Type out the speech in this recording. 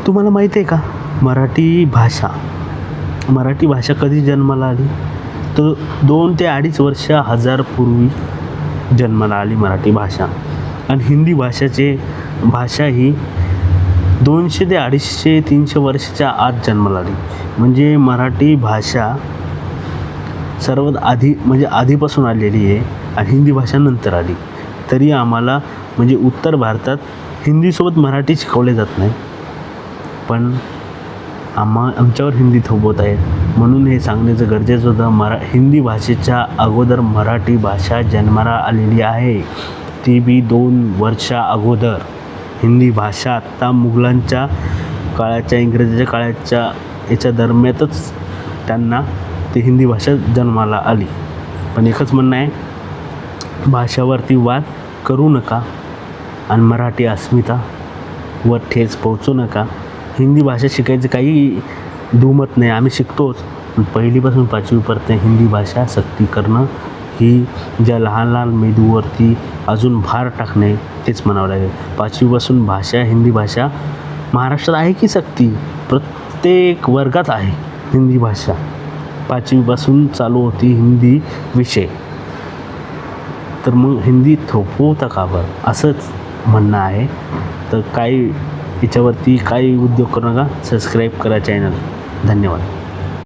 तुम्हाला माहिती आहे का मराठी भाषा कधी जन्माला आली? तर 2 ते 2.5 हजार पूर्वी जन्माला आली मराठी भाषा. आणि हिंदी भाषा ही 200 ते 250-300 वर्षाच्या आत जन्माला आली. म्हणजे मराठी भाषा सर्वात आधी म्हणजे आधीपासून आलेली आहे आणि हिंदी भाषा नंतर आली. तरी आम्हाला म्हणजे उत्तर भारतात हिंदीसोबत मराठी शिकवले जात नाही, पण आमच्यावर हिंदी थोपवत आहेत. म्हणून हे सांगण्याचं गरजेचं होतं. हिंदी भाषेच्या अगोदर मराठी भाषा जन्माला आलेली आहे, ती बी 2 वर्षा अगोदर. हिंदी भाषा आत्ता मुघलांच्या काळाच्या इंग्रजाच्या काळाच्या याच्या दरम्यानच त्यांना ती हिंदी भाषा जन्माला आली. पण एकच म्हणणं आहे, भाषावरती वाद करू नका आणि मराठी अस्मितावर ठेच पोहोचू नका. हिंदी भाषा शिकायचं काही दुमत नाही, आम्ही शिकतोच. पहिलीपासून 5वीपर्यंत हिंदी भाषा सक्ती करणं ही ज्या लहान लहान मेंदूवरती अजून भार टाकणे तेच म्हणावं लागेल. 5वीपासून हिंदी भाषा महाराष्ट्रात आहे की सक्ती? प्रत्येक वर्गात आहे हिंदी भाषा. 5वीपासून चालू होती हिंदी विषय. तर मग हिंदी थोपवता का बरं, असंच म्हणणं आहे. तर काही याच्यावरती काही उद्योग करू नका. सबस्क्राईब करा चॅनल. धन्यवाद.